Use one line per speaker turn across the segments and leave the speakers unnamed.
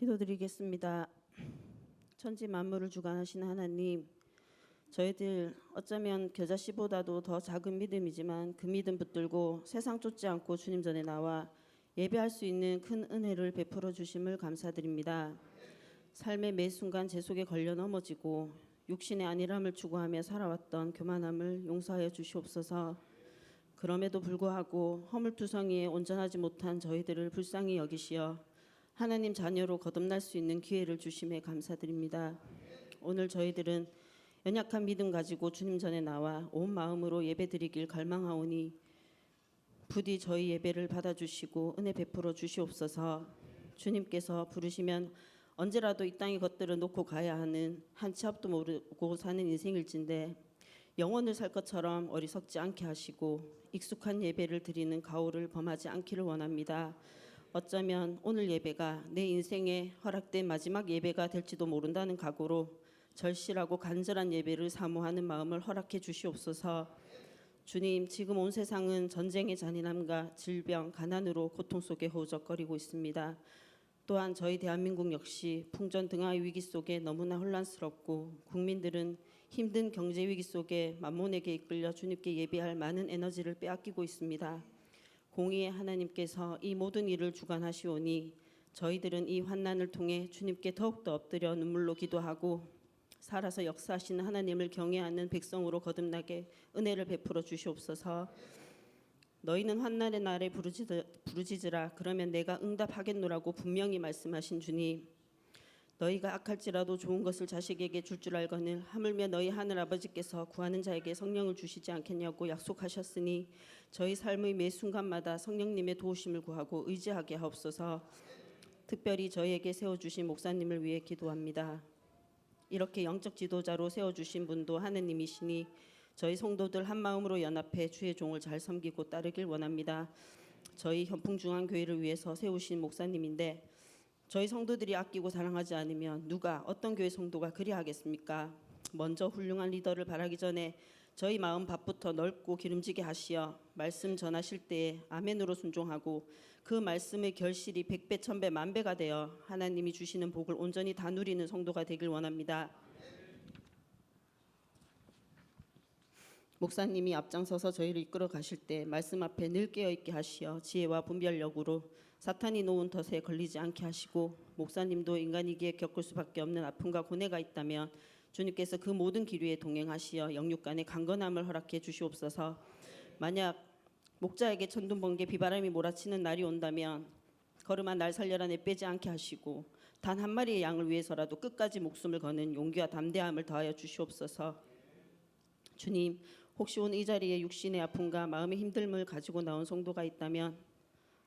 기도드리겠습니다. 천지 만물을 주관하시는 하나님, 저희들 어쩌면 겨자씨보다도 더 작은 믿음이지만 그 믿음 붙들고 세상 쫓지 않고 주님 전에 나와 예배할 수 있는 큰 은혜를 베풀어 주심을 감사드립니다. 삶의 매 순간 제 속에 걸려 넘어지고 육신의 안일함을 추구하며 살아왔던 교만함을 용서하여 주시옵소서. 그럼에도 불구하고 허물투성이에 온전하지 못한 저희들을 불쌍히 여기시어 하나님 자녀로 거듭날 수 있는 기회를 주심에 감사드립니다. 오늘 저희들은 연약한 믿음 가지고 주님 전에 나와 온 마음으로 예배드리길 갈망하오니 부디 저희 예배를 받아주시고 은혜 베풀어 주시옵소서. 주님께서 부르시면 언제라도 이 땅의 것들을 놓고 가야 하는 한 치 앞도 모르고 사는 인생일진데 영원을 살 것처럼 어리석지 않게 하시고 익숙한 예배를 드리는 가오를 범하지 않기를 원합니다. 어쩌면 오늘 예배가 내 인생에 허락된 마지막 예배가 될지도 모른다는 각오로 절실하고 간절한 예배를 사모하는 마음을 허락해 주시옵소서. 주님, 지금 온 세상은 전쟁의 잔인함과 질병, 가난으로 고통 속에 허우적거리고 있습니다. 또한 저희 대한민국 역시 풍전 등하의 위기 속에 너무나 혼란스럽고 국민들은 힘든 경제 위기 속에 만몬에게 이끌려 주님께 예배할 많은 에너지를 빼앗기고 있습니다. 공의의 하나님께서 이 모든 일을 주관하시오니 저희들은 이 환난을 통해 주님께 더욱더 엎드려 눈물로 기도하고 살아서 역사하시는 하나님을 경외하는 백성으로 거듭나게 은혜를 베풀어 주시옵소서. 너희는 환난의 날에 부르짖으라 그러면 내가 응답하겠노라고 분명히 말씀하신 주님, 너희가 악할지라도 좋은 것을 자식에게 줄 알거늘 하물며 너희 하늘 아버지께서 구하는 자에게 성령을 주시지 않겠냐고 약속하셨으니 저희 삶의 매 순간마다 성령님의 도우심을 구하고 의지하게 하옵소서. 특별히 저희에게 세워주신 목사님을 위해 기도합니다. 이렇게 영적 지도자로 세워주신 분도 하느님이시니 저희 성도들 한 마음으로 연합해 주의 종을 잘 섬기고 따르길 원합니다. 저희 현풍중앙교회를 위해서 세우신 목사님인데 저희 성도들이 아끼고 사랑하지 않으면 누가 어떤 교회 성도가 그리하겠습니까? 먼저 훌륭한 리더를 바라기 전에 저희 마음 밭부터 넓고 기름지게 하시어 말씀 전하실 때에 아멘으로 순종하고 그 말씀의 결실이 100배, 1000배, 만배가 되어 하나님이 주시는 복을 온전히 다 누리는 성도가 되길 원합니다. 목사님이 앞장서서 저희를 이끌어 가실 때 말씀 앞에 늘 깨어있게 하시어 지혜와 분별력으로 사탄이 놓은 덫에 걸리지 않게 하시고 목사님도 인간이기에 겪을 수밖에 없는 아픔과 고뇌가 있다면 주님께서 그 모든 길 위에 동행하시어 영육간의 강건함을 허락해 주시옵소서. 만약 목자에게 천둥번개 비바람이 몰아치는 날이 온다면 걸음아 날 살려라 내빼지 않게 하시고 단 한 마리의 양을 위해서라도 끝까지 목숨을 거는 용기와 담대함을 더하여 주시옵소서. 주님, 혹시 오늘 이 자리에 육신의 아픔과 마음의 힘듦을 가지고 나온 성도가 있다면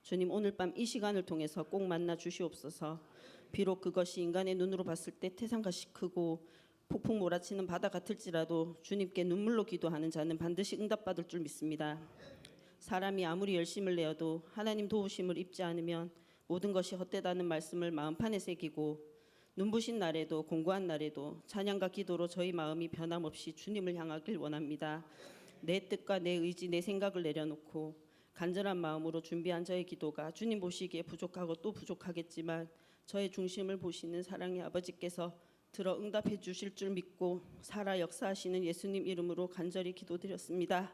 주님, 오늘 밤 이 시간을 통해서 꼭 만나 주시옵소서. 비록 그것이 인간의 눈으로 봤을 때 태산같이 크고 폭풍 몰아치는 바다 같을지라도 주님께 눈물로 기도하는 자는 반드시 응답받을 줄 믿습니다. 사람이 아무리 열심을 내어도 하나님 도우심을 입지 않으면 모든 것이 헛되다는 말씀을 마음판에 새기고 눈부신 날에도 공고한 날에도 찬양과 기도로 저희 마음이 변함없이 주님을 향하길 원합니다. 내 뜻과 내 의지, 내 생각을 내려놓고 간절한 마음으로 준비한 저의 기도가 주님 보시기에 부족하고 또 부족하겠지만 저의 중심을 보시는 사랑의 아버지께서 들어 응답해 주실 줄 믿고 살아 역사하시는 예수님 이름으로 간절히 기도드렸습니다.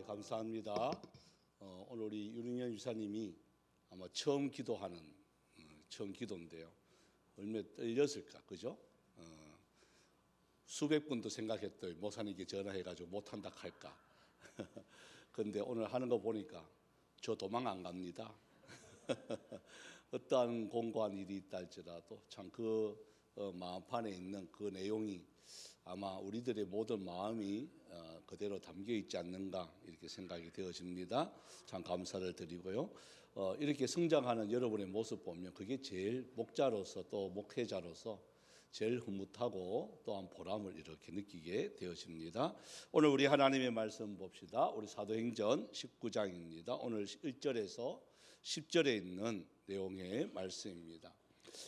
감사합니다. 오늘 우리 윤은현 유사님이 아마 처음 기도하는 처음 기도인데요. 얼마나 떨렸을까, 그죠? 수백 분도 생각했더니 목사님께 전화해가지고 못한다 할까. 그런데 오늘 하는 거 보니까 저 도망 안 갑니다. 어떠한 공고한 일이 있다 할지라도 참 그 마음판에 있는 그 내용이 아마 우리들의 모든 마음이 그대로 담겨 있지 않는가 이렇게 생각이 되어집니다. 참 감사를 드리고요. 이렇게 성장하는 여러분의 모습 보면 그게 제일 목자로서 또 목회자로서 제일 흐뭇하고 또한 보람을 이렇게 느끼게 되어집니다. 오늘 우리 하나님의 말씀 봅시다. 우리 사도행전 19장입니다. 오늘 1절에서 10절에 있는 내용의 말씀입니다.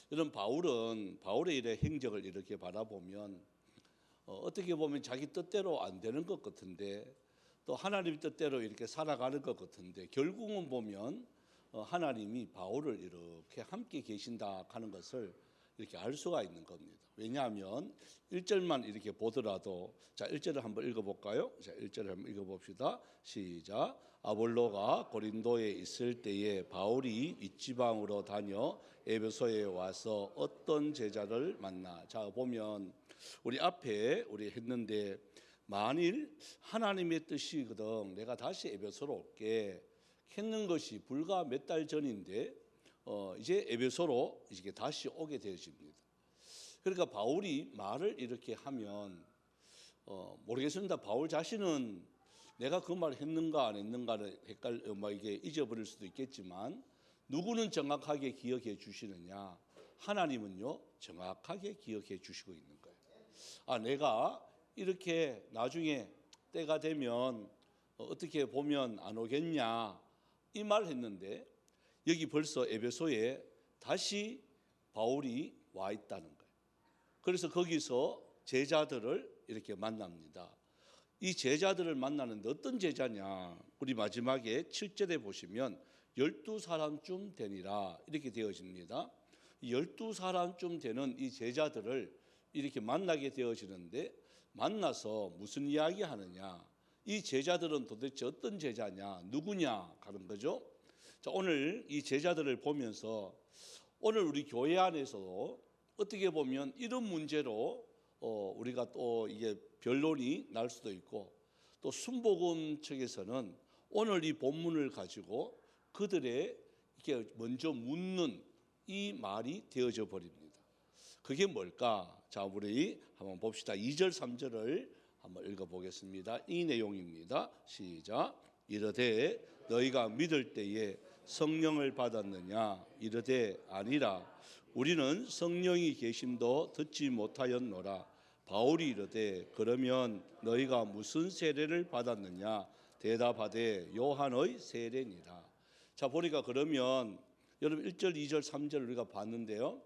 이런 바울의 일의 행적을 이렇게 바라보면 어떻게 보면 자기 뜻대로 안 되는 것 같은데 또 하나님 뜻대로 이렇게 살아가는 것 같은데 결국은 보면 하나님이 바울을 이렇게 함께 계신다 하는 것을 이렇게 알 수가 있는 겁니다. 왜냐하면 1절만 이렇게 보더라도 자 1절을 한번 읽어볼까요? 자 1절을 한번 읽어봅시다. 시작. 아볼로가 고린도에 있을 때에 바울이 윗지방으로 다녀 에베소에 와서 어떤 제자를 만나. 자 보면 우리 앞에 우리 했는데 만일 하나님의 뜻이거든 내가 다시 에베소로 올게 했는 것이 불과 몇 달 전인데 이제 에베소로 이제 다시 오게 되어집니다. 그러니까 바울이 말을 이렇게 하면 모르겠습니다. 바울 자신은 내가 그 말을 했는가 안 했는가를 이게 잊어버릴 수도 있겠지만 누구는 정확하게 기억해 주시느냐? 하나님은요 정확하게 기억해 주시고 있는 거예요. 내가 이렇게 나중에 때가 되면 어떻게 보면 안 오겠냐 이 말을 했는데 여기 벌써 에베소에 다시 바울이 와 있다는 거예요. 그래서 거기서 제자들을 이렇게 만납니다. 이 제자들을 만나는데 어떤 제자냐? 우리 마지막에 7절에 보시면 12사람쯤 되니라 이렇게 되어집니다. 12사람쯤 되는 이 제자들을 이렇게 만나게 되어지는데 만나서 무슨 이야기 하느냐? 이 제자들은 도대체 어떤 제자냐? 누구냐? 하는 거죠. 자, 오늘 이 제자들을 보면서 오늘 우리 교회 안에서도 어떻게 보면 이런 문제로 우리가 또 이게 변론이 날 수도 있고 또 순복음 측에서는 오늘 이 본문을 가지고 그들의 이렇게 먼저 묻는 이 말이 되어져 버립니다. 그게 뭘까? 자, 우리 한번 봅시다. 2절 3절을 한번 읽어보겠습니다. 이 내용입니다. 시작. 이르되 너희가 믿을 때에 성령을 받았느냐? 이르되 아니라 우리는 성령이 계심도 듣지 못하였노라. 바울이 이르되 그러면 너희가 무슨 세례를 받았느냐? 대답하되 요한의 세례니라. 자 보니까 그러면 여러분 1절 2절 3절 우리가 봤는데요.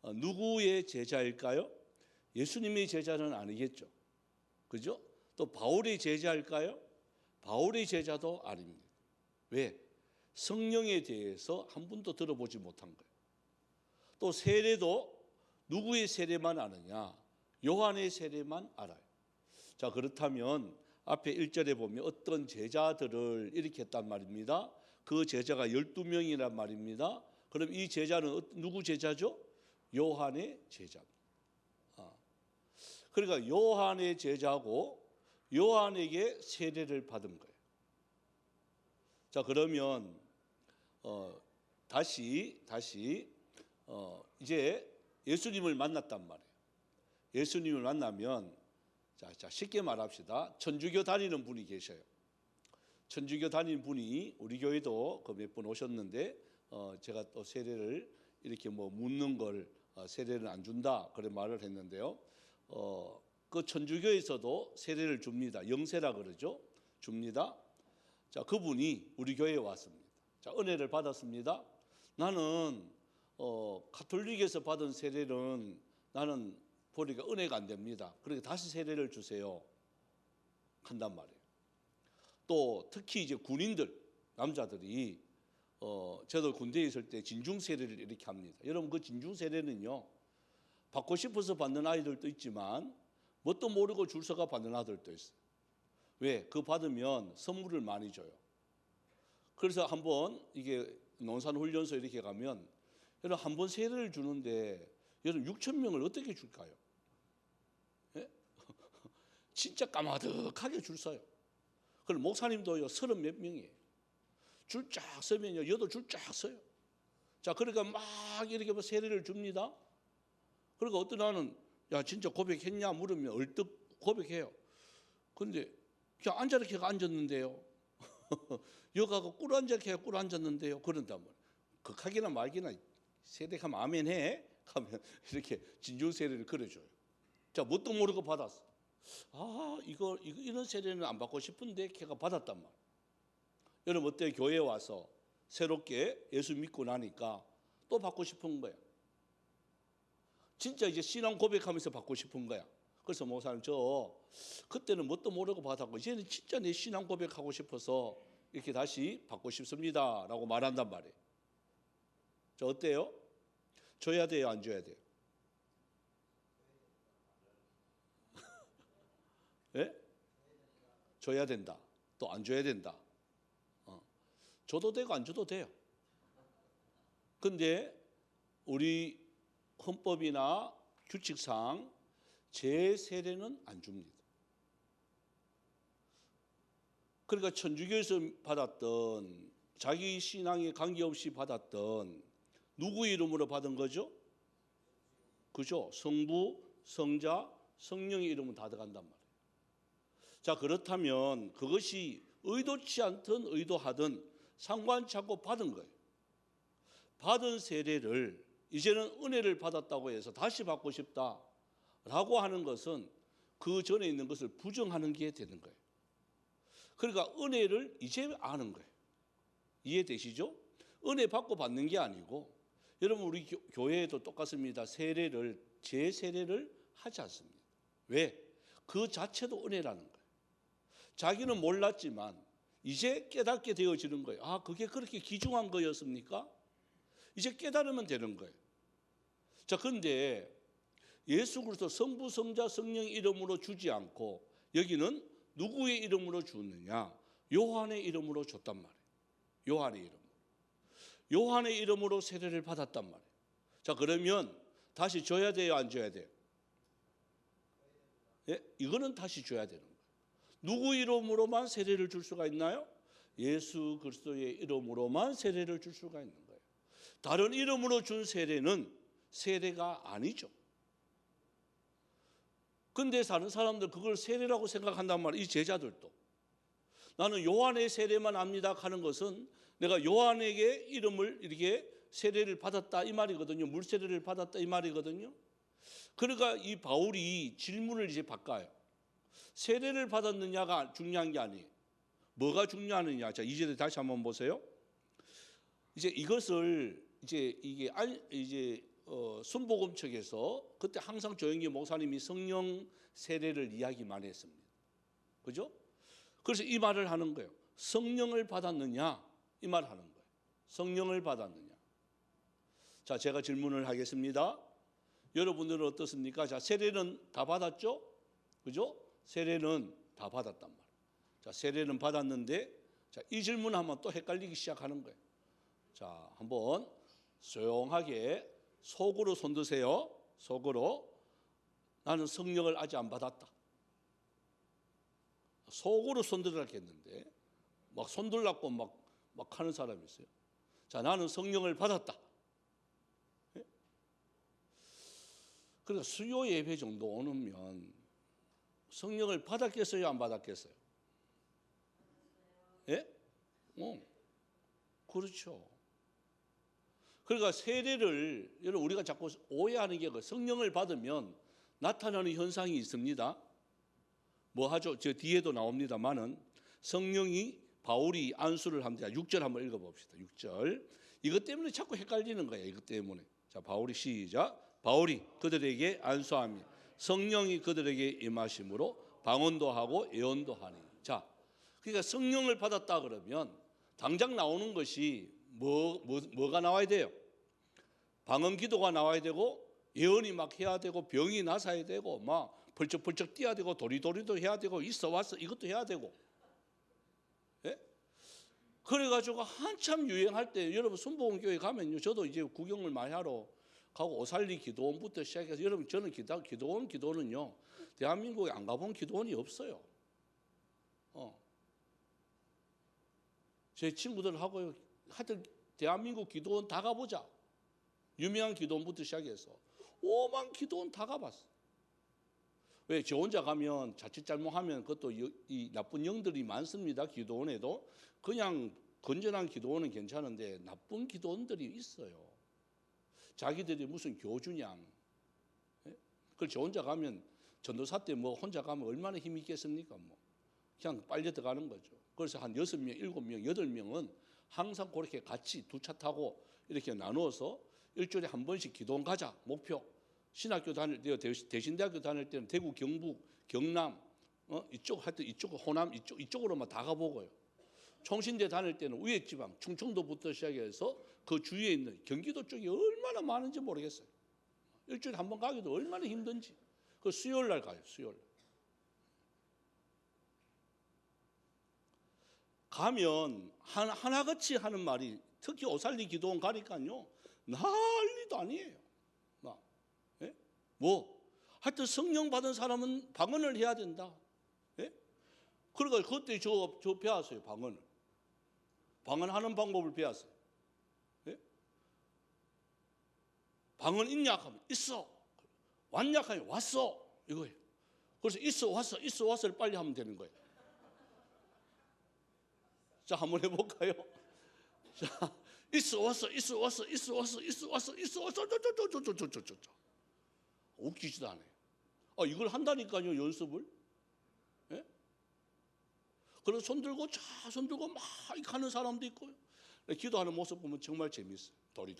누구의 제자일까요? 예수님의 제자는 아니겠죠. 그죠? 또 바울의 제자일까요? 바울의 제자도 아닙니다. 왜? 성령에 대해서 한 번도 들어보지 못한 거예요. 또 세례도 누구의 세례만 아느냐? 요한의 세례만 알아요. 자 그렇다면 앞에 1절에 보면 어떤 제자들을 이렇게 했단 말입니다. 그 제자가 12명이란 말입니다. 그럼 이 제자는 누구 제자죠? 요한의 제자입니다. 그러니까 요한의 제자고 요한에게 세례를 받은 거예요. 자 그러면 다시 이제 예수님을 만났단 말이에요. 예수님을 만나면 자 쉽게 말합시다. 천주교 다니는 분이 계셔요. 천주교 다니는 분이 우리 교회도 그 몇 분 오셨는데 제가 또 세례를 이렇게 뭐 묻는 걸 세례를 안 준다 그런 말을 했는데요. 그 천주교에서도 세례를 줍니다. 영세라 그러죠. 줍니다. 자 그분이 우리 교회에 왔습니다. 자 은혜를 받았습니다. 나는 가톨릭에서 받은 세례는 나는 보니까 은혜가 안 됩니다. 그러니까 다시 세례를 주세요. 한단 말이에요. 또 특히 이제 군인들 남자들이 저도 군대에 있을 때 진중 세례를 이렇게 합니다. 여러분 그 진중 세례는요 받고 싶어서 받는 아이들도 있지만 뭣도 모르고 줄 서가 받는 아들도 있어요. 왜? 그거 받으면 선물을 많이 줘요. 그래서 한번 이게 논산훈련소 이렇게 가면 여러분 한 번 세례를 주는데 여러분 6,000명을 어떻게 줄까요? 예? 진짜 까마득하게 줄 서요. 그럼 목사님도요 30 몇 명이에요. 줄 쫙 서면요 여도 줄 쫙 서요. 자 그러니까 막 이렇게 뭐 세례를 줍니다. 그러니까 어떤 아는 야 진짜 고백했냐 물으면 얼뜻 고백해요. 근데 그냥 앉아렇게 앉았는데요. 여가가 꿇 앉아게 꿇 앉았는데요. 그런단 말이에요. 극하기나 말기나 세례하면 아멘 해. 하면 이렇게 진중 세례를 그려줘요. 자, 뭣도 모르고 받았어. 아, 이런 세례는 안 받고 싶은데 걔가 받았단 말이에요. 여러분 어때? 교회에 와서 새롭게 예수 믿고 나니까 또 받고 싶은 거야. 진짜 이제 신앙 고백하면서 받고 싶은 거야. 그래서 목사님, 저 그때는 뭣도 모르고 받았고 이제는 진짜 내 신앙 고백하고 싶어서 이렇게 다시 받고 싶습니다 라고 말한단 말이에요. 저 어때요? 줘야 돼요, 안 줘야 돼요? 예? 줘야 된다. 또 안 줘야 된다. 줘도 되고 안 줘도 돼요. 근데 우리 헌법이나 규칙상 제세례는 안 줍니다. 그러니까 천주교에서 받았던, 자기 신앙에 관계없이 받았던 누구 이름으로 받은 거죠? 그죠? 성부, 성자, 성령의 이름은 다 들어간단 말이에요. 자, 그렇다면 그것이 의도치 않든 의도하든 상관치 않고 받은 거예요. 받은 세례를 이제는 은혜를 받았다고 해서 다시 받고 싶다라고 하는 것은 그 전에 있는 것을 부정하는 게 되는 거예요. 그러니까 은혜를 이제 아는 거예요. 이해되시죠? 은혜 받고 받는 게 아니고, 여러분 우리 교회에도 똑같습니다. 세례를, 제세례를 하지 않습니다. 왜? 그 자체도 은혜라는 거예요. 자기는 몰랐지만 이제 깨닫게 되어지는 거예요. 아, 그게 그렇게 귀중한 거였습니까? 이제 깨달으면 되는 거예요. 자, 그런데 예수 그리스도 성부, 성자, 성령 이름으로 주지 않고 여기는 누구의 이름으로 주느냐? 요한의 이름으로 줬단 말이에요. 요한의 이름. 요한의 이름으로 세례를 받았단 말이에요. 자, 그러면 다시 줘야 돼요, 안 줘야 돼요? 예? 이거는 다시 줘야 되는 거예요. 누구 이름으로만 세례를 줄 수가 있나요? 예수 그리스도의 이름으로만 세례를 줄 수가 있는 거예요. 다른 이름으로 준 세례는 세례가 아니죠. 근데 다른 사람들 그걸 세례라고 생각한단 말이에요. 이 제자들도. 나는 요한의 세례만 압니다 하는 것은 내가 요한에게 이름을 이렇게 세례를 받았다 이 말이거든요. 물세례를 받았다 이 말이거든요. 그러니까 이 바울이 질문을 이제 바꿔요. 세례를 받았느냐가 중요한 게 아니에요. 뭐가 중요하느냐. 자, 2절에 다시 한번 보세요. 이제 이것을 이제 순복음 측에서 그때 항상 조영기 목사님이 성령 세례를 이야기 많이 했습니다. 그죠? 그래서 이 말을 하는 거예요. 성령을 받았느냐? 이 말 하는 거예요. 성령을 받았느냐? 자, 제가 질문을 하겠습니다. 여러분들은 어떻습니까? 자, 세례는 다 받았죠? 그죠? 세례는 다 받았단 말이에요. 자, 세례는 받았는데, 자, 이 질문하면 또 헷갈리기 시작하는 거예요. 자, 한번 조용하게 속으로 손 드세요. 속으로. 나는 성령을 아직 안 받았다. 속으로 손 들으라고 했는데 막 손 들라고 막 하는 사람이 있어요. 자, 나는 성령을 받았다. 예? 그러니까 수요 예배 정도 오면 성령을 받았겠어요, 안 받았겠어요? 예? 그렇죠. 그러니까 세례를, 여러분 우리가 자꾸 오해하는 게 성령을 받으면 나타나는 현상이 있습니다. 뭐 하죠? 저 뒤에도 나옵니다만은 성령이 바울이 안수를 합니다. 6절 한번 읽어봅시다. 6절. 이것 때문에 자꾸 헷갈리는 거예요. 이것 때문에. 자, 바울이 시작. 바울이 그들에게 안수하며 성령이 그들에게 임하심으로 방언도 하고 예언도 하니. 자, 그러니까 성령을 받았다 그러면 당장 나오는 것이 뭐가 나와야 돼요? 방언 기도가 나와야 되고 예언이 막 해야 되고 병이 나서야 되고 막 벌쩍벌쩍 뛰어야 되고 도리도리도 해야 되고 있어 왔어 이것도 해야 되고. 예? 그래가지고 한참 유행할 때 여러분 순복음교회 가면요, 저도 이제 구경을 많이 하러 가고 오살리 기도원부터 시작해서, 여러분 저는 기도원은요 대한민국에 안 가본 기도원이 없어요. 제 친구들하고 하여튼 대한민국 기도원 다 가보자. 유명한 기도원부터 시작해서 오만 기도원 다 가봤어. 왜? 저 혼자 가면 자칫 잘못하면 그것도 이 나쁜 영들이 많습니다. 기도원에도. 그냥 건전한 기도원은 괜찮은데 나쁜 기도원들이 있어요. 자기들이 무슨 교주냐. 예? 그걸 저 혼자 가면 전도사 때 뭐 혼자 가면 얼마나 힘이 있겠습니까? 뭐 그냥 빨려 들어가는 거죠. 그래서 한 6명, 7명, 8명은 항상 그렇게 같이 두 차 타고 이렇게 나누어서 일주일에 한 번씩 기도원 가자 목표. 신학교 다닐 때, 대신대학교 다닐 때는 대구, 경북, 경남, 이쪽 하여튼 이쪽 호남 이쪽으로만 다 가보고요. 총신대 다닐 때는 위에 지방 충청도부터 시작해서 그 주위에 있는 경기도 쪽이 얼마나 많은지 모르겠어요. 일주일에 한 번 가기도 얼마나 힘든지. 그 수요일 날 가요. 수요일 날. 가면 하나같이 하는 말이, 특히 오살리 기도원 가니까요 난리도 아니에요. 막 예? 뭐 하여튼 성령 받은 사람은 방언을 해야 된다. 예? 그러니까 그때 저 배웠어요. 방언하는 방법을 배웠어요. 예? 방언 있냐 하면 있어, 왔냐 하면 왔어, 이거예요. 그래서 있어 왔어를 빨리 하면 되는 거예요. 자, 한번 해볼까요? 자, 있어 왔어. 웃기지도 않아요. 이걸 한다니까요, 연습을. 예? 그래서 손 들고 막 가는 사람도 있고요. 기도하는 모습 보면 정말 재밌어요. 도리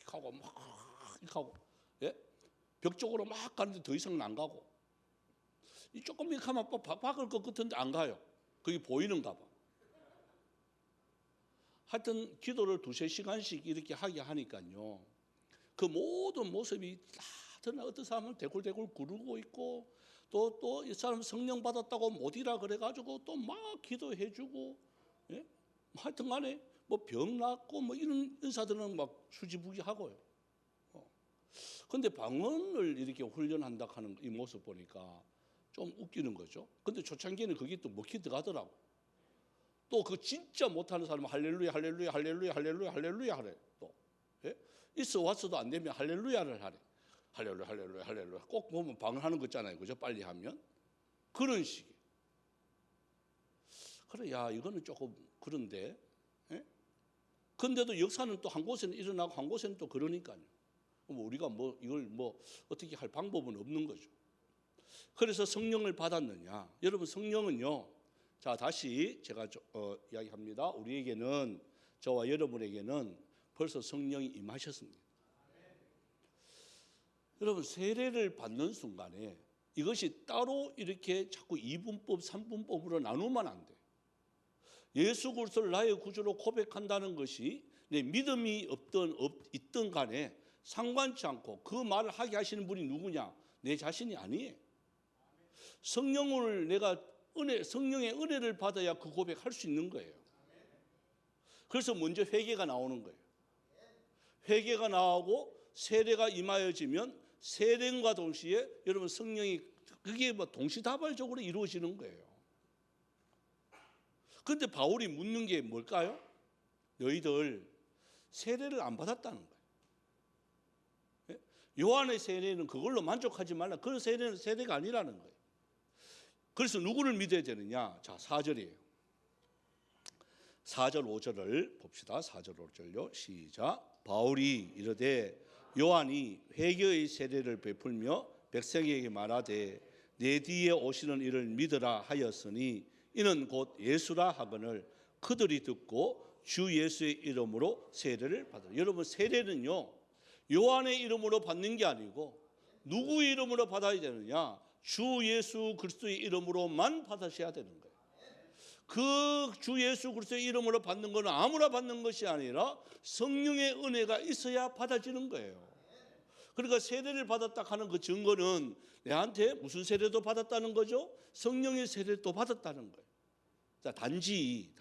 하고 막 하고, 예? 벽 쪽으로 막 가는데 더 이상은 안 가고, 이 조금 이렇게 하면 박을 것 같은데 안 가요. 그게 보이는가 봐. 하여튼 기도를 2-3시간씩 이렇게 하게 하니까요, 그 모든 모습이 다 드러나. 어떤 사람은 대굴대굴 구르고 있고, 또 이 사람 성령 받았다고 못이라 그래가지고 또 막 기도해주고, 예? 하여튼 간에 뭐 병 낫고 뭐 이런 은사들은 막 수지부지하고요. 근데 방언을 이렇게 훈련한다 하는 이 모습 보니까 좀 웃기는 거죠. 근데 초창기에는 그게 또 먹히 들어가더라고. 또 그 진짜 못하는 사람은 할렐루야 하래. 또 예? 있어 왔어도 안 되면 할렐루야를 하래. 할렐루야. 꼭 보면 방언하는 거 있잖아요, 그죠? 빨리 하면 그런 식이. 그래, 야, 이거는 조금 그런데. 예? 근데도 역사는 또 한 곳에는 일어나고 한 곳에는 또 그러니까요. 우리가 뭐 이걸 뭐 어떻게 할 방법은 없는 거죠. 그래서 성령을 받았느냐? 여러분, 성령은요, 자, 다시 제가 이야기합니다. 우리에게는, 저와 여러분에게는 벌써 성령이 임하셨습니다. 여러분, 세례를 받는 순간에 이것이 따로 이렇게 자꾸 2분법, 3분법으로 나누면 안 돼요. 예수 그리스도를 나의 구주로 고백한다는 것이 내 믿음이 있든 간에 상관치 않고, 그 말을 하게 하시는 분이 누구냐? 내 자신이 아니에요. 성령의 은혜를 받아야 그 고백할 수 있는 거예요. 그래서 먼저 회개가 나오는 거예요. 회개가 나오고 세례가 임하여지면 세례과 동시에 여러분 성령이, 그게 뭐 동시다발적으로 이루어지는 거예요. 그런데 바울이 묻는 게 뭘까요? 너희들 세례를 안 받았다는 거예요. 요한의 세례는 그걸로 만족하지 말라. 그 세례는 세례가 아니라는 거예요. 그래서 누구를 믿어야 되느냐? 자, 4절이에요. 4절 5절을 봅시다. 4절 5절요. 시작. 바울이 이르되 요한이 회개의 세례를 베풀며 백성에게 말하되 내 뒤에 오시는 이를 믿으라 하였으니 이는 곧 예수라 하거늘 그들이 듣고 주 예수의 이름으로 세례를 받으라. 여러분, 세례는요, 요한의 이름으로 받는 게 아니고 누구의 이름으로 받아야 되느냐? 주 예수 그리스도의 이름으로만 받으셔야 되는 거예요. 그 주 예수 그리스도의 이름으로 받는 것은 아무나 받는 것이 아니라 성령의 은혜가 있어야 받아지는 거예요. 그러니까 세례를 받았다 하는 그 증거는 내한테 무슨 세례도 받았다는 거죠? 성령의 세례도 받았다는 거예요. 자, 단지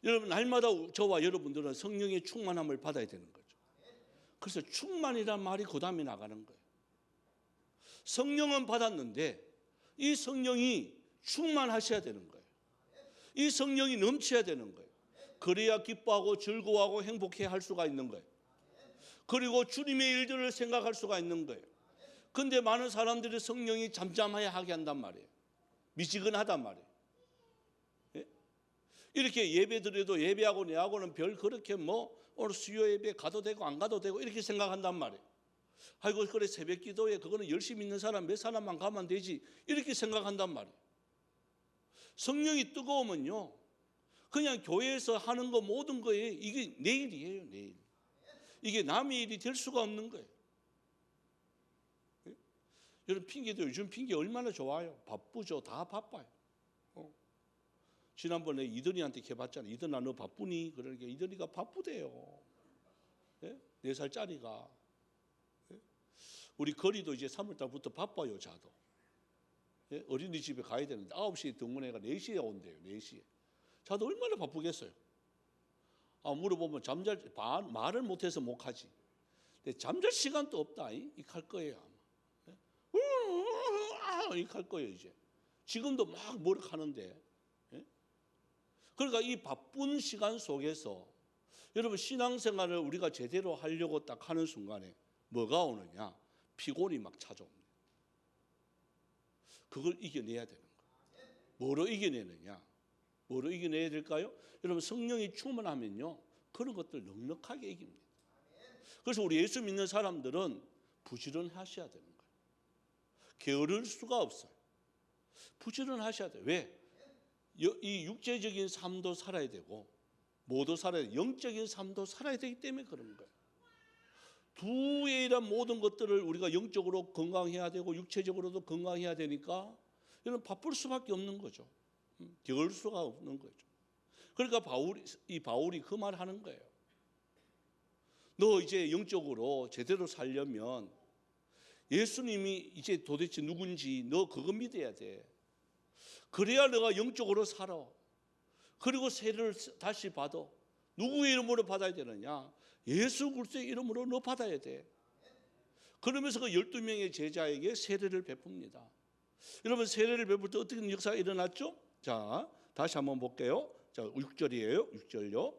여러분, 날마다 저와 여러분들은 성령의 충만함을 받아야 되는 거죠. 그래서 충만이란 말이 그 다음에 나가는 거예요. 성령은 받았는데 이 성령이 충만하셔야 되는 거예요. 이 성령이 넘쳐야 되는 거예요. 그래야 기뻐하고 즐거워하고 행복해 할 수가 있는 거예요. 그리고 주님의 일들을 생각할 수가 있는 거예요. 근데 많은 사람들이 성령이 잠잠하게 하게 한단 말이에요. 미지근하단 말이에요. 예? 이렇게 예배드려도 예배하고 내하고는 별 그렇게 뭐 오늘 수요 예배 가도 되고 안 가도 되고 이렇게 생각한단 말이에요. 아이고 그래 새벽 기도에 그거는 열심히 있는 사람 몇 사람만 가면 되지 이렇게 생각한단 말이에요. 성령이 뜨거우면요 그냥 교회에서 하는 거 모든 거에 이게 내 일이에요. 내 일. 이게 남의 일이 될 수가 없는 거예요. 여러분 핑계도 요즘 핑계 얼마나 좋아요. 바쁘죠. 다 바빠요. 지난번에 이든이한테 해봤잖아요. 이든아 너 바쁘니? 그러니까 이든이가 바쁘대요. 4살짜리가. 우리 거리도 이제 3월달부터 바빠요. 자도. 어린이집에 가야 되는데 9시에 등원해가 4시에 온대요. 4시에. 자도 얼마나 바쁘겠어요. 물어보면 말을 못해서 못 하지. 근데 잠잘 시간도 없다. 이렇게 할 거예요. 아마. 이렇게 할 거예요. 이제. 지금도 막 뭐라 하는데. 그러니까 이 바쁜 시간 속에서 여러분 신앙생활을 우리가 제대로 하려고 딱 하는 순간에 뭐가 오느냐? 피곤이 막 찾아옵니다. 그걸 이겨내야 되는 거예요. 뭐로 이겨내느냐? 뭐로 이겨내야 될까요? 여러분 성령이 충만하면요 그런 것들 넉넉하게 이깁니다. 그래서 우리 예수 믿는 사람들은 부지런하셔야 되는 거예요. 게으를 수가 없어요. 부지런하셔야 돼요. 왜? 이 육체적인 삶도 살아야 되고 뭐도 살아야 돼요. 영적인 삶도 살아야 되기 때문에 그런 거예요. 두에 일한 모든 것들을 우리가 영적으로 건강해야 되고 육체적으로도 건강해야 되니까 이런 바쁠 수밖에 없는 거죠. 게을 수가 없는 거죠. 그러니까 바울이 그 말 하는 거예요. 너 이제 영적으로 제대로 살려면 예수님이 이제 도대체 누군지 너 그거 믿어야 돼. 그래야 너가 영적으로 살아. 그리고 세례를 다시 받아. 누구의 이름으로 받아야 되느냐? 예수 그리스도의 이름으로 너 받아야 돼. 그러면서 그 12명의 제자에게 세례를 베풉니다. 여러분 세례를 베풀 때 어떻게 역사가 일어났죠? 자, 다시 한번 볼게요. 자, 6절이에요. 6절요.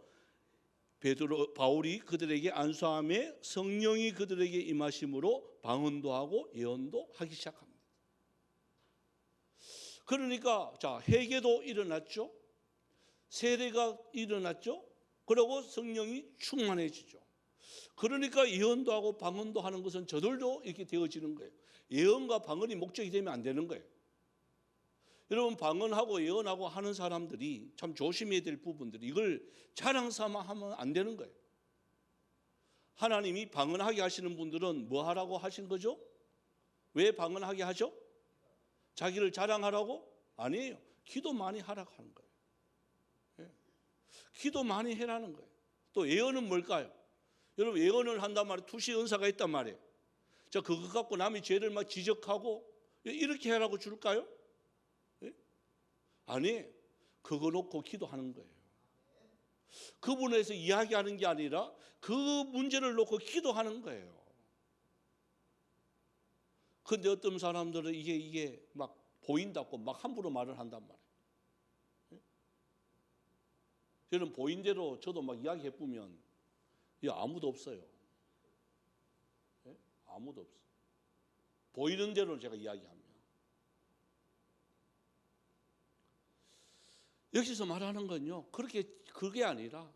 바울이 그들에게 안수함에 성령이 그들에게 임하심으로 방언도 하고 예언도 하기 시작합니다. 그러니까 자, 회개도 일어났죠. 세례가 일어났죠. 그리고 성령이 충만해지죠. 그러니까 예언도 하고 방언도 하는 것은 저들도 이렇게 되어지는 거예요. 예언과 방언이 목적이 되면 안 되는 거예요. 여러분 방언하고 예언하고 하는 사람들이 참 조심해야 될 부분들이 이걸 자랑 삼아 하면 안 되는 거예요. 하나님이 방언하게 하시는 분들은 뭐 하라고 하신 거죠? 왜 방언하게 하죠? 자기를 자랑하라고? 아니에요. 기도 많이 하라고 하는 거예요. 기도 많이 해라는 거예요. 또 예언은 뭘까요? 여러분 예언을 한단 말이에요. 투시 은사가 있단 말이에요. 자, 그거 갖고 남의 죄를 막 지적하고 이렇게 하라고 줄까요? 아니, 그거 놓고 기도하는 거예요. 그분에서 이야기하는 게 아니라 그 문제를 놓고 기도하는 거예요. 근데 어떤 사람들은 이게 막 보인다고 막 함부로 말을 한단 말이에요. 저는 보인 대로 저도 막 이야기해 보면 아무도 없어요. 아무도 없어요. 보이는 대로 제가 이야기하면. 여기서 말하는 건요. 그게 아니라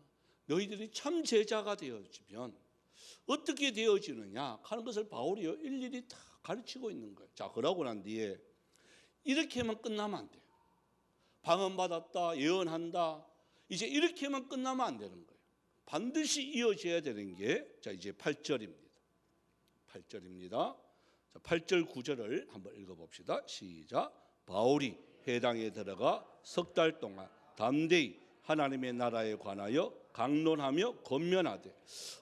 너희들이 참 제자가 되어지면 어떻게 되어지느냐 하는 것을 바울이요 일일이 다 가르치고 있는 거예요. 자, 그러고 난 뒤에 이렇게만 끝나면 안 돼요. 방언 받았다, 예언한다. 이제 이렇게만 끝나면 안 되는 거예요. 반드시 이어져야 되는 게 자, 이제 8절입니다. 8절입니다. 자, 8절 9절을 한번 읽어봅시다. 시작. 바울이 회당에 들어가 석 달 동안 담대히 하나님의 나라에 관하여 강론하며 권면하되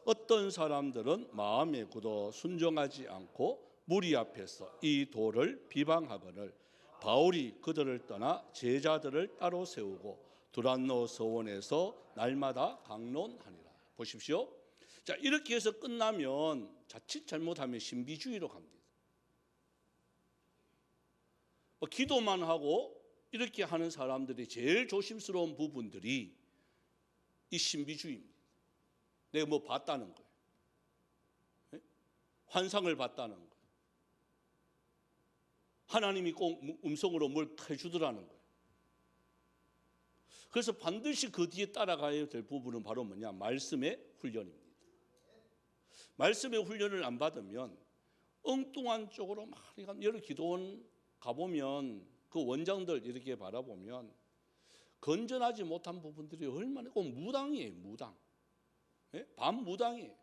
어떤 사람들은 마음에 굳어 순종하지 않고 무리 앞에서 이 도를 비방하거늘 바울이 그들을 떠나 제자들을 따로 세우고 두란노 서원에서 날마다 강론하니라. 보십시오. 자, 이렇게 해서 끝나면 자칫 잘못하면 신비주의로 갑니다. 기도만 하고 이렇게 하는 사람들이 제일 조심스러운 부분들이 이 신비주의입니다. 내가 뭐 봤다는 거예요. 환상을 봤다는 거예요. 하나님이 꼭 음성으로 뭘 해주더라는 거예요. 그래서 반드시 그 뒤에 따라가야 될 부분은 바로 뭐냐? 말씀의 훈련입니다. 말씀의 훈련을 안 받으면 엉뚱한 쪽으로 막 여러 기도원 가보면 그 원장들 이렇게 바라보면 건전하지 못한 부분들이 얼마나 꼭 무당이에요. 무당. 예? 반무당이에요.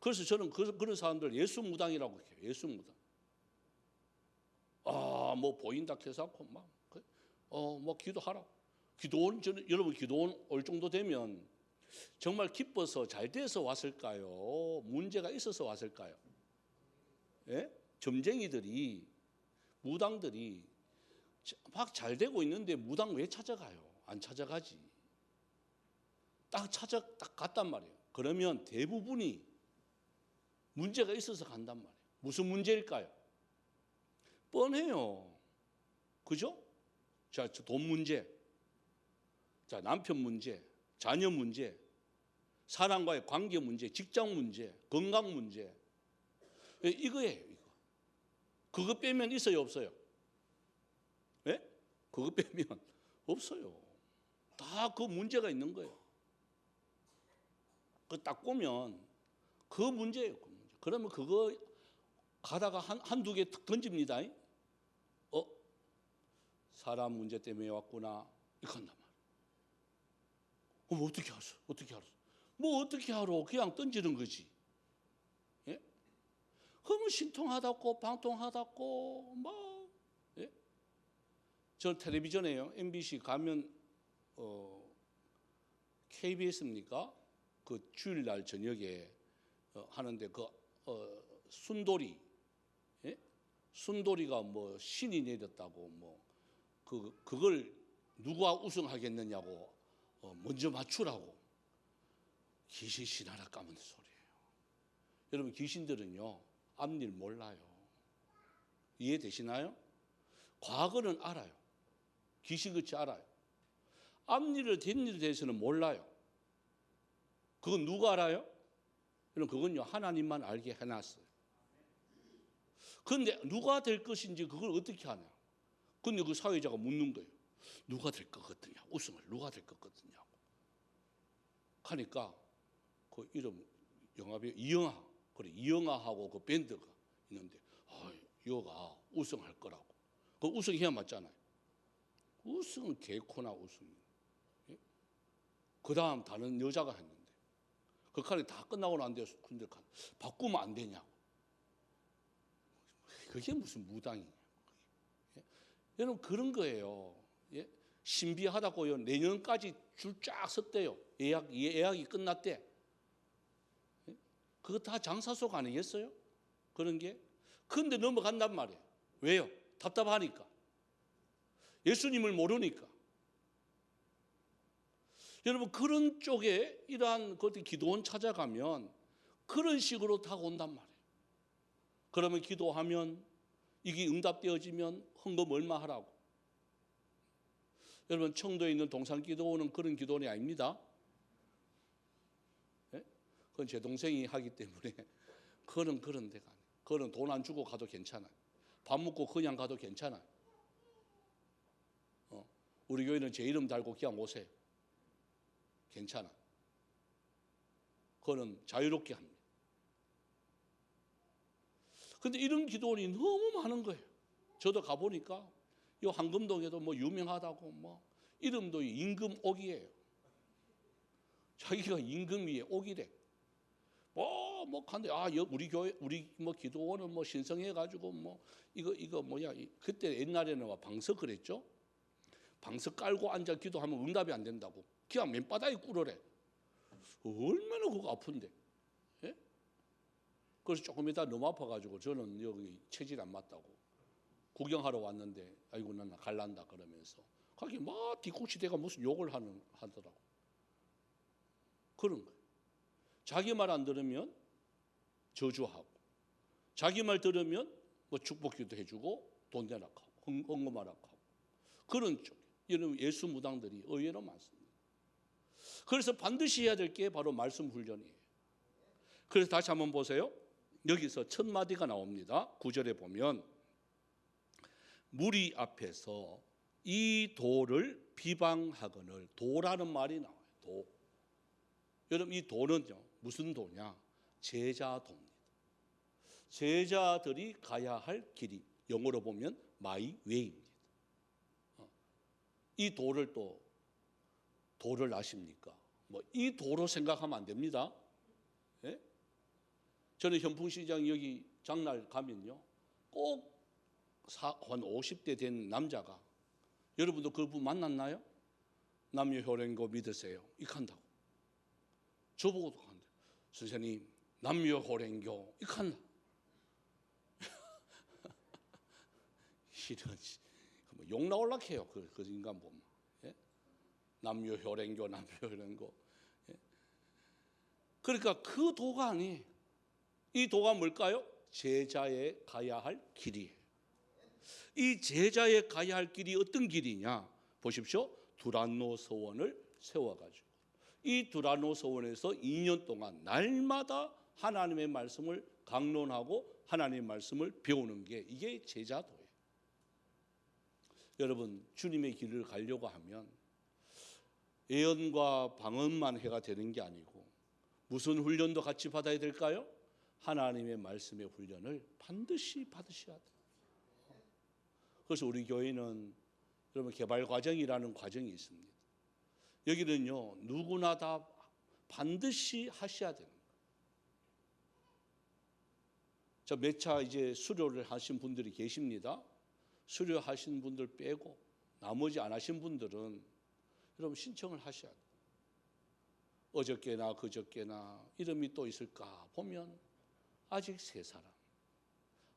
그래서 저는 그런 사람들 예수 무당이라고 해요. 예수 무당. 뭐 보인다 해서 뭐 기도하라. 기도원, 여러분 기도원 올 정도 되면 정말 기뻐서 잘 돼서 왔을까요? 문제가 있어서 왔을까요? 예? 점쟁이들이, 무당들이 막 잘 되고 있는데 무당 왜 찾아가요? 안 찾아가지. 딱 갔단 말이에요. 그러면 대부분이 문제가 있어서 간단 말이에요. 무슨 문제일까요? 뻔해요. 그죠? 자, 돈 문제, 자, 남편 문제, 자녀 문제, 사람과의 관계 문제, 직장 문제, 건강 문제. 이거예요, 이거. 그거 빼면 있어요, 없어요? 예? 그거 빼면 없어요. 다 그 문제가 있는 거예요. 그 딱 보면 그 문제예요, 그 문제. 그러면 그거 가다가 한두 개 던집니다. 사람 문제 때문에 왔구나. 이렇게 한단 말이에요. 어떻게 알았어? 어떻게 알았어? 뭐 어떻게 알아? 그냥 던지는 거지. 예? 그러면 신통하다고 방통하다고 뭐. 예? 저 텔레비전에요. MBC 가면 KBS입니까? 그 주일날 저녁에 하는데 그 순돌이, 예? 순돌이가 뭐 신이 내렸다고 뭐 그걸 누가 우승하겠느냐고 먼저 맞추라고 귀신 신하라 까는 소리예요. 여러분 귀신들은요 앞일 몰라요. 이해되시나요? 과거는 알아요. 귀신같이 알아요. 앞일을 뒷일에 대해서는 몰라요. 그건 누가 알아요? 여러분 그건요 하나님만 알게 해놨어요. 그런데 누가 될 것인지 그걸 어떻게 하냐? 근데 그 사회자가 묻는 거예요. 누가 될 것 같으냐? 우승을 누가 될 것 같으냐고. 하니까 그 이름 영화배우 이영하, 그래 이영하하고 그 밴드가 있는데 여가 우승할 거라고. 그 우승해야 맞잖아요. 우승은 개코나 우승. 예? 그 다음 다른 여자가 했는데 그 칸이 다 끝나고 난 뒤에 근데 바꾸면 안 되냐고. 그게 무슨 무당이냐. 여러분 그런 거예요. 예? 신비하다고요. 내년까지 줄 쫙 섰대요. 예약이 끝났대. 예? 그거 다 장사 속 아니겠어요? 그런 게. 그런데 넘어간단 말이에요. 왜요? 답답하니까. 예수님을 모르니까. 여러분 그런 쪽에 이러한 기도원 찾아가면 그런 식으로 다 온단 말이에요. 그러면 기도하면 이게 응답되어지면 헌금 얼마 하라고. 여러분 청도에 있는 동산기도원은 그런 기도원이 아닙니다. 예? 그건 제 동생이 하기 때문에 그런 데가 아니에요. 그건 돈 안 주고 가도 괜찮아요. 밥 먹고 그냥 가도 괜찮아요. 우리 교회는 제 이름 달고 그냥 오세요. 괜찮아. 그거는 자유롭게 합니다. 근데 이런 기도원이 너무 많은 거예요. 저도 가보니까 이 황금동에도 뭐 유명하다고 뭐 이름도 임금옥이에요. 자기가 임금위에 옥이래. 뭐 간데 우리 교회 우리 뭐 기도원은 뭐 신성해가지고 뭐 이거 뭐야 그때 옛날에는 방석 그랬죠. 방석 깔고 앉아 기도하면 응답이 안 된다고. 그냥 맨바닥에 꿇으래. 얼마나 그거 아픈데. 예? 그래서 조금 이따 너무 아파가지고 저는 여기 체질 안 맞다고 구경하러 왔는데 아이고 난 갈란다 그러면서 거기 막 뒤꿈치대가 무슨 욕을 하더라고. 그런 거예요. 자기 말 안 들으면 저주하고 자기 말 들으면 뭐 축복기도 해주고 돈 내라고 하고 헌금하라고 하고 그런 쪽. 이런 예수 무당들이 의외로 많습니다. 그래서 반드시 해야 될 게 바로 말씀 훈련이에요. 그래서 다시 한번 보세요. 여기서 첫 마디가 나옵니다. 9절에 보면 무리 앞에서 이 돌을 비방하거늘. 도라는 말이 나와요. 도. 여러분 이 도는요 무슨 도냐? 제자도입니다. 제자들이 가야 할 길이 영어로 보면 my way입니다. 이 도를 또 도를 아십니까? 뭐 이 도로 생각하면 안 됩니다. 예? 저는 현풍시장 여기 장날 가면요 꼭 한 50대 된 남자가, 여러분도 그분 만났나요? 남녀효령고 믿으세요. 이렇게 한다고. 저보고도 한다. 선생님 남녀효령교 이렇게 한다. 이런 욕 나올라 해요. 그 인간 보면. 예? 남녀효령교. 예? 그러니까 그 도가 아니에요. 이 도가 뭘까요? 제자에 가야 할 길이에요. 이 제자에 가야 할 길이 어떤 길이냐? 보십시오. 두란노 서원을 세워가지고 이 두란노 서원에서 2년 동안 날마다 하나님의 말씀을 강론하고 하나님의 말씀을 배우는 게 이게 제자도예요. 여러분 주님의 길을 가려고 하면 예언과 방언만 해가 되는 게 아니고 무슨 훈련도 같이 받아야 될까요? 하나님의 말씀의 훈련을 반드시 받으셔야 돼요. 그래서 우리 교회는 여러분 개발 과정이라는 과정이 있습니다. 여기는요 누구나 다 반드시 하셔야 됩니다. 저 몇 차 이제 수료를 하신 분들이 계십니다. 수료하신 분들 빼고 나머지 안 하신 분들은 여러분 신청을 하셔야 돼요. 어저께나 그저께나 이름이 또 있을까 보면 아직 3사람.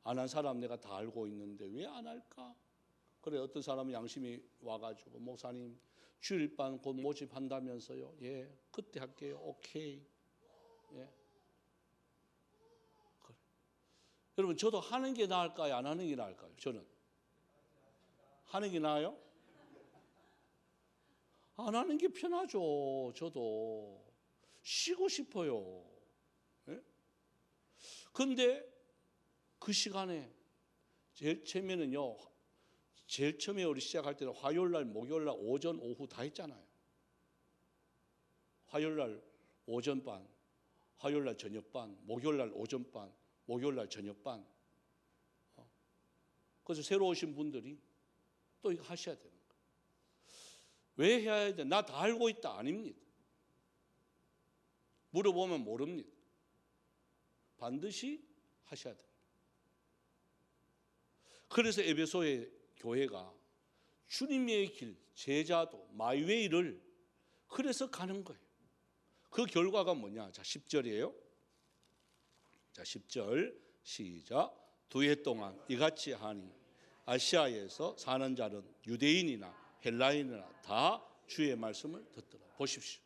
안 한 사람 내가 다 알고 있는데 왜 안 할까? 그래 어떤 사람은 양심이 와가지고 목사님 주일반 곧 모집한다면서요. 예, 그때 할게요. 오케이. 예. 그래. 여러분 저도 하는 게 나을까요? 안 하는 게 나을까요? 저는 하는 게 나아요? 안 하는 게 편하죠. 저도 쉬고 싶어요. 예? 근데 그 시간에 제일 처음에는요. 제일 처음에 우리 시작할 때는 화요일날, 목요일날 오전, 오후 다 했잖아요. 화요일날 오전반, 화요일날 저녁반, 목요일날 오전반, 목요일날 저녁반. 그래서 새로 오신 분들이 또 이거 하셔야 되는 거예요. 왜 해야 돼? 나 다 알고 있다. 아닙니다. 물어보면 모릅니다. 반드시 하셔야 됩니다. 그래서 에베소의 교회가 주님의 길, 제자도, 마이웨이를 그래서 가는 거예요. 그 결과가 뭐냐? 자, 10절이에요. 자, 10절 시작. 2해 동안 이같이 하니 아시아에서 사는 자는 유대인이나 헬라인이나 다 주의 말씀을 듣더라. 보십시오.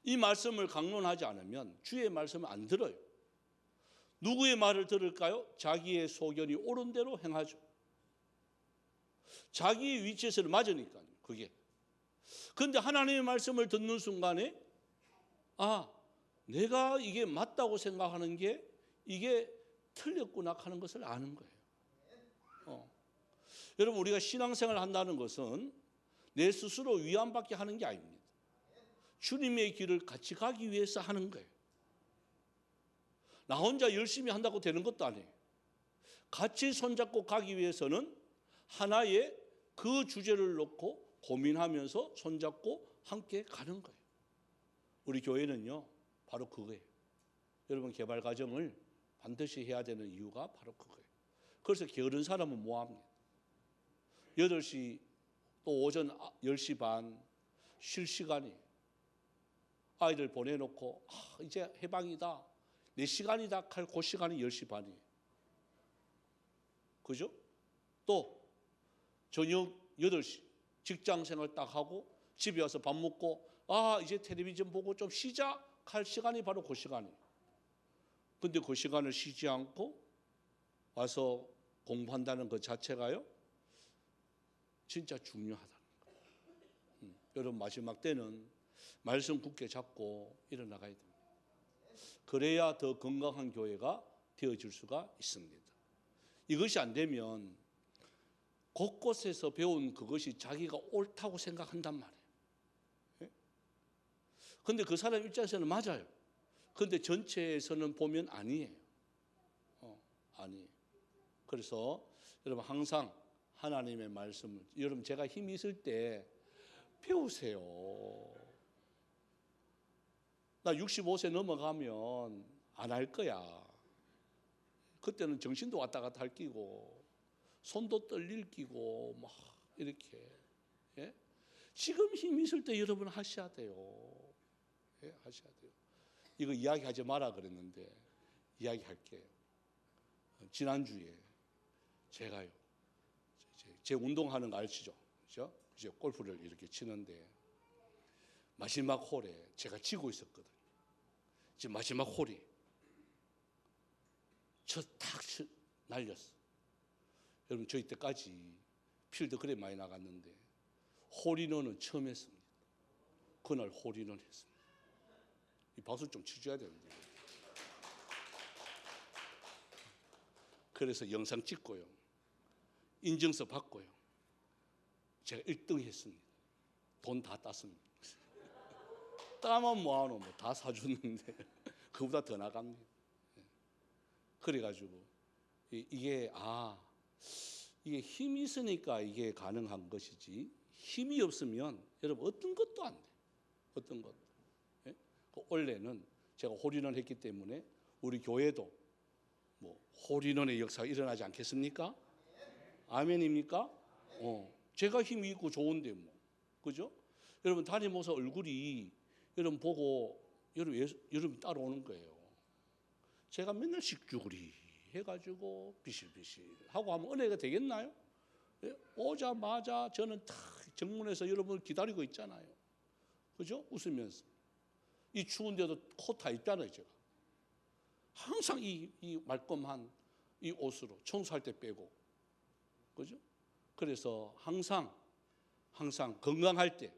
이 말씀을 강론하지 않으면 주의 말씀을 안 들어요. 누구의 말을 들을까요? 자기의 소견이 옳은 대로 행하죠. 자기 위치에서는 맞으니까요. 그게. 그런데 하나님의 말씀을 듣는 순간에 내가 이게 맞다고 생각하는 게 이게 틀렸구나 하는 것을 아는 거예요. 여러분 우리가 신앙생활을 한다는 것은 내 스스로 위안받게 하는 게 아닙니다. 주님의 길을 같이 가기 위해서 하는 거예요. 나 혼자 열심히 한다고 되는 것도 아니에요. 같이 손잡고 가기 위해서는 하나의 그 주제를 놓고 고민하면서 손잡고 함께 가는 거예요. 우리 교회는요 바로 그거예요. 여러분 개발 과정을 반드시 해야 되는 이유가 바로 그거예요. 그래서 게으른 사람은 뭐합니까? 8시 또 오전 10시 반 쉴 시간이 아이들 보내놓고 이제 해방이다. 내 시간이다 할 그 시간이 10시 반이에요. 그죠? 또 저녁 8시 직장생활 딱 하고 집에 와서 밥 먹고 이제 텔레비전 보고 좀 쉬자 할 시간이 바로 그 시간이에요. 근데 그 시간을 쉬지 않고 와서 공부한다는 것 자체가요 진짜 중요하다는 거예요. 여러분 마지막 때는 말씀 굳게 잡고 일어나가야 됩니다. 그래야 더 건강한 교회가 되어질 수가 있습니다. 이것이 안 되면 곳곳에서 배운 그것이 자기가 옳다고 생각한단 말이에요. 그런데 그 사람 입장에서는 맞아요. 그런데 전체에서는 보면 아니에요. 아니에요. 그래서 여러분 항상 하나님의 말씀을, 여러분 제가 힘이 있을 때 배우세요. 나 65세 넘어가면 안 할 거야. 그때는 정신도 왔다 갔다 할 끼고 손도 떨릴 끼고 막 이렇게. 예? 지금 힘이 있을 때 여러분 하셔야 돼요. 예? 하셔야 돼요. 이거 이야기하지 마라 그랬는데 이야기할게요. 지난주에 제가요, 제 운동하는 거 아시죠? 그죠? 이제 골프를 이렇게 치는데 마지막 홀에 제가 치고 있었거든요. 지금 마지막 홀이 저 탁 날렸어. 여러분 저 이때까지 필드 그래 많이 나갔는데 홀인원은 처음 했습니다. 그날 홀인원 했습니다. 이 박수 좀 치줘야 되는데. 그래서 영상 찍고요, 인증서 받고요, 제가 1등 했습니다. 돈 다 땄습니다. 따면 뭐하노, 뭐 다 사줬는데 그보다 더 나갑니다. 그래가지고 이게 힘이 있으니까 이게 가능한 것이지, 힘이 없으면 여러분 어떤 것도 안 돼. 어떤 것도. 예? 원래는 제가 홀인원 했기 때문에 우리 교회도 뭐 홀인원의 역사가 일어나지 않겠습니까? 아멘입니까? 제가 힘이 있고 좋은데 뭐, 그죠? 여러분 다니면서 얼굴이 여러분 보고 여러분 따라오는 거예요. 제가 맨날 식주구리 해가지고 비실비실 하고 하면 은혜가 되겠나요? 예? 오자마자 저는 다 정문에서 여러분을 기다리고 있잖아요. 그죠? 웃으면서. 이 추운데도 코트 다 입잖아요, 제가. 항상 이 말끔한 이 옷으로 청소할 때 빼고. 그죠? 그래서 항상 건강할 때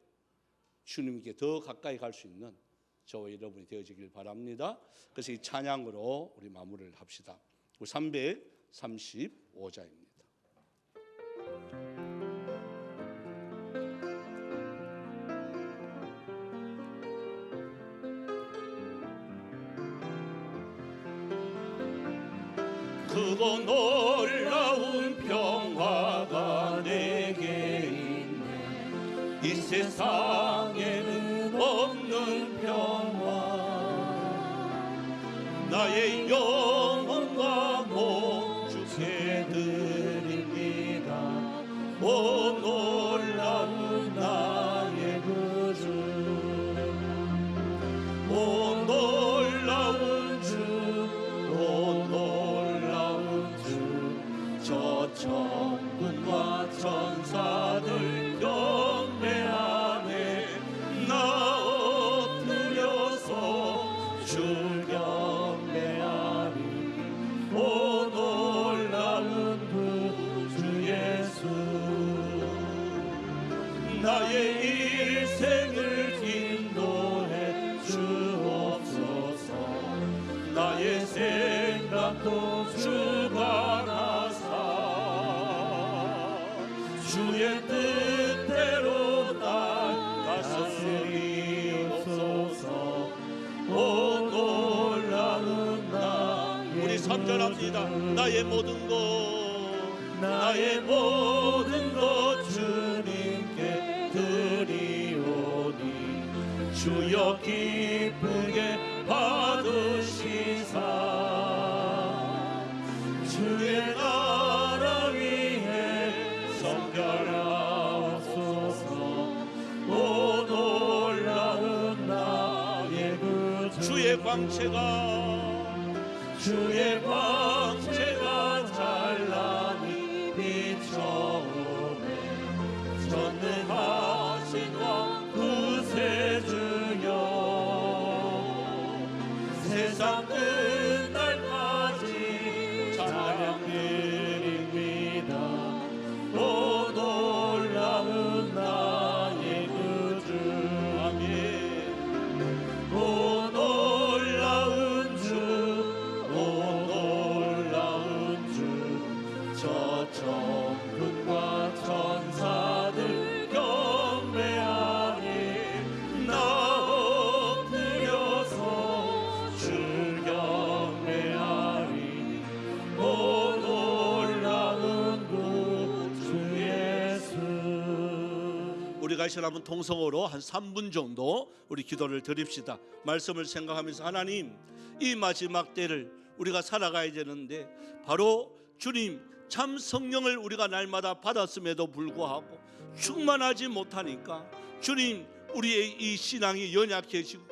주님께 더 가까이 갈 수 있는 저와 여러분이 되어지길 바랍니다. 그래서 이 찬양으로 우리 마무리를 합시다. 335자입니다. 크고 놀라운 평화가 내게 있네. 이 세상에는 없는 평화. 나의 영혼과 몸 주께 드립니다. 오 놀라운 나의 구주, 오 놀라운 주, 오 놀라운 주. 저 천군과 천사들 경배하네. 나 엎드려서 주 경배하니. 오 놀라운 주 예수. 나의 일생을 인도해 주옵소서. 나의 생각도 주가 나사. 주의 뜻대로 날 다스리옵소서. 오 놀라운 나. 우리 선전합니다. 나의 모든 것 주님께 드리오니. 주여 기쁘게 받으시사. 주의 나라 위에 성결하옵소서. 오 놀라운 나의 구주. 주의 광채가 찬란히 비춰오네. 전능하신 왕 구세주여. 세상 끝날까지 찬양 드립니다. 오 놀라운 나의 구주. 아멘. 오 놀라운 주, 오 놀라운 주. 저 천군과
우리가 이 시간 한번 통성으로 한 3분 정도 우리 기도를 드립시다. 말씀을 생각하면서 하나님, 이 마지막 때를 우리가 살아가야 되는데 바로 주님 참 성령을 우리가 날마다 받았음에도 불구하고 충만하지 못하니까 주님 우리의 이 신앙이 연약해지고,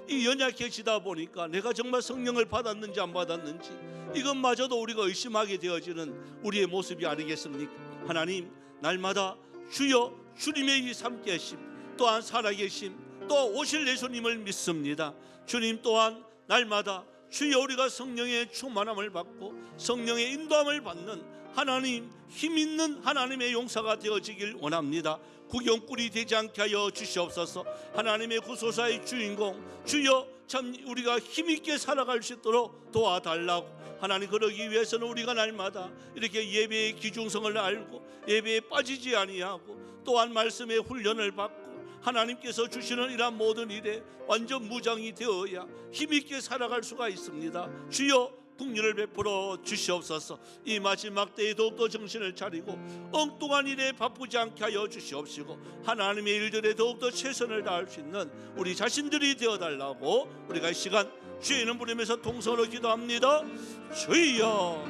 이 연약해지다 보니까 내가 정말 성령을 받았는지 안 받았는지 이것마저도 우리가 의심하게 되어지는 우리의 모습이 아니겠습니까? 하나님, 날마다 주여 주님의 이 삼계심 또한 살아계심 또 오실 예수님을 믿습니다. 주님 또한 날마다 주여 우리가 성령의 충만함을 받고 성령의 인도함을 받는 하나님 힘있는 하나님의 용사가 되어지길 원합니다. 구경꾼이 되지 않게 하여 주시옵소서. 하나님의 구소사의 주인공 주여 참 우리가 힘있게 살아갈 수 있도록 도와달라고. 하나님, 그러기 위해서는 우리가 날마다 이렇게 예배의 기중성을 알고 예배에 빠지지 아니하고 또한 말씀의 훈련을 받고 하나님께서 주시는 이러한 모든 일에 완전 무장이 되어야 힘있게 살아갈 수가 있습니다. 주여 긍휼을 베풀어 주시옵소서. 이 마지막 때에 더욱더 정신을 차리고 엉뚱한 일에 바쁘지 않게 하여 주시옵시고 하나님의 일들에 더욱더 최선을 다할 수 있는 우리 자신들이 되어달라고 우리가 이 시간 주의 이름 부르면서 통성으로 기도합니다. 주여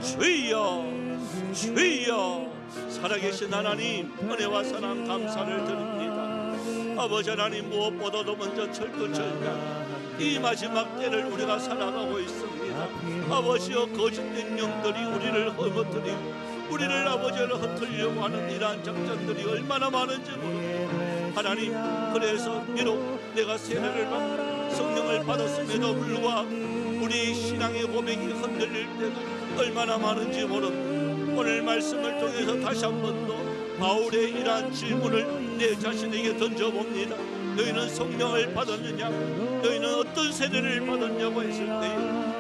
주여 주여. 살아계신 하나님, 은혜와 사랑 감사를 드립니다. 아버지 하나님, 무엇보다도 먼저 철두철미한 이 마지막 때를 우리가 살아가고 있습니다. 아버지여, 거짓된 영들이 우리를 허무뜨리고 우리를 아버지를 흩으려고 하는 이러한 작전들이 얼마나 많은지 모릅니다. 하나님, 그래서 비록 내가 세례를 받고 성령을 받았음에도 불구하고 우리 신앙의 고백이 흔들릴 때가 얼마나 많은지 모릅니다. 오늘 말씀을 통해서 다시 한 번 더 바울의 이러한 질문을 내 자신에게 던져봅니다. 너희는 성령을 받았느냐? 너희는 어떤 세례를 받았냐고 했을 때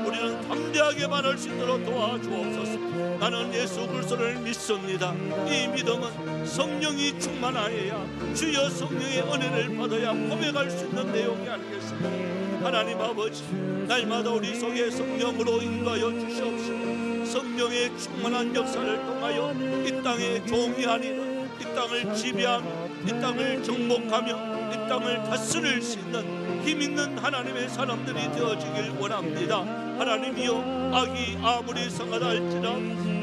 우리는 담대하게 말할 수 있도록 도와주옵소서. 나는 예수 그리스도를 믿습니다. 이 믿음은 성령이 충만하여야 주여 성령의 은혜를 받아야 고백할 수 있는 내용이 아니겠습니까? 하나님 아버지, 날마다 우리 속에 성령으로 인도하여 주시옵시고 성령의 충만한 역사를 통하여 이 땅의 종이 아니라 이 땅을 지배하며 이 땅을 정복하며 이 땅을 다스릴 수 있는 힘있는 하나님의 사람들이 되어지길 원합니다. 하나님이여, 악이 아무리 성하다 할지라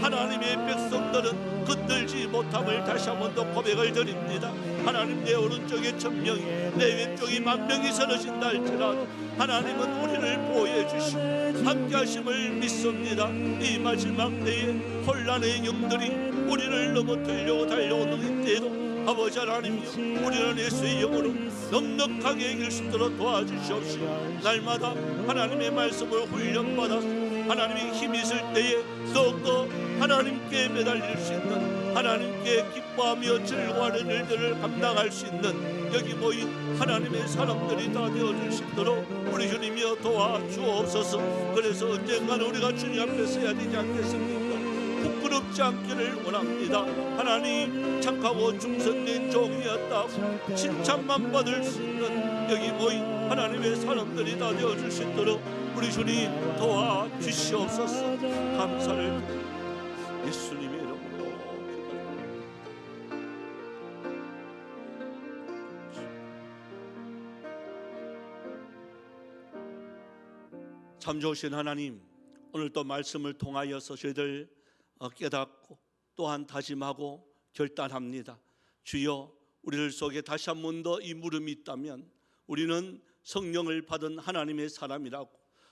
하나님의 백성들은 건들지 못함을 다시 한 번 더 고백을 드립니다. 하나님, 내 오른쪽에 1000명이 내 왼쪽이 10,000명이 서러진다 할지라도 하나님은 우리를 보호해 주시고 함께 하심을 믿습니다. 이 마지막 때에 혼란의 영들이 우리를 넘어뜨리려고 달려오는 이때에도 아버지 하나님이여, 우리는 예수의 영으로 넉넉하게 이길 수 있도록 도와주시옵시고 날마다 하나님의 말씀을 훈련받아서 하나님의 힘이 있을 때에 더욱더 하나님께 매달릴 수 있는, 하나님께 기뻐하며 즐거워하는 일들을 감당할 수 있는 여기 모인 하나님의 사람들이 다 되어줄 수 있도록 우리 주님이여 도와주옵소서. 그래서 언젠가는 우리가 주님 앞에 서야 되지 않겠습니까? 부끄럽지 않기를 원합니다. 하나님, 착하고 충성된 종이었다고 칭찬만 받을 수 있는 여기 모인 하나님의 사람들이 다 되어줄 수 있도록 우리 주님 도와주시옵소서. 감사를 드립니다. 예수님의 이름으로 참 좋으신 하나님, 오늘 또 말씀을 통하여서 저희들 깨닫고 또한 다짐하고 결단합니다. 주여, 우리들 속에 다시 한 번 더 이 물음이 있다면 우리는 성령을 받은 하나님의 사람이라고,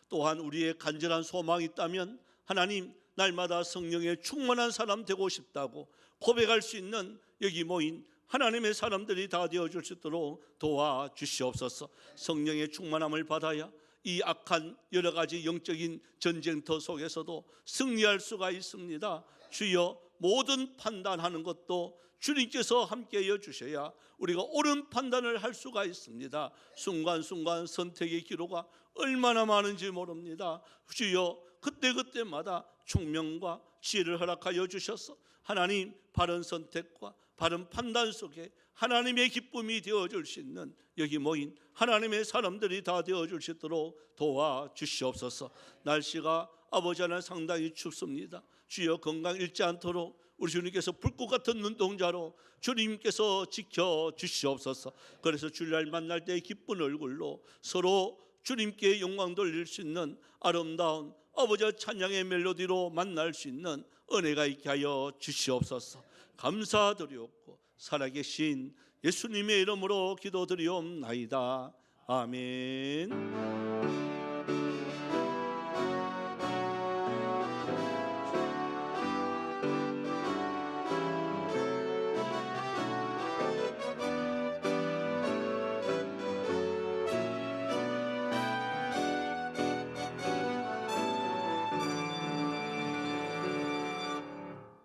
또한 우리의 간절한 소망이 있다면 하나님, 날마다 성령의 충만한 사람 되고 싶다고 고백할 수 있는 여기 모인 하나님의 사람들이 다 되어줄 수 있도록 도와주시옵소서. 성령의 충만함을 받아야 이 악한 여러 가지 영적인 전쟁터 속에서도 승리할 수가 있습니다. 주여, 모든 판단하는 것도 주님께서 함께해 주셔야 우리가 옳은 판단을 할 수가 있습니다. 순간순간 선택의 기로가 얼마나 많은지 모릅니다. 주여, 그때그때마다 총명과 지혜를 허락하여 주셔서 하나님, 바른 선택과 바른 판단 속에 하나님의 기쁨이 되어줄 수 있는 여기 모인 하나님의 사람들이 다 되어줄 수 있도록 도와주시옵소서. 날씨가 아버지 하나님 상당히 춥습니다. 주여, 건강 잃지 않도록 우리 주님께서 불꽃 같은 눈동자로 주님께서 지켜 주시옵소서. 그래서 주일날 만날 때 기쁜 얼굴로 서로 주님께 영광 돌릴 수 있는 아름다운 아버지의 찬양의 멜로디로 만날 수 있는 은혜가 있게 하여 주시옵소서. 감사드리옵고 살아계신 예수님의 이름으로 기도드리옵나이다. 아멘.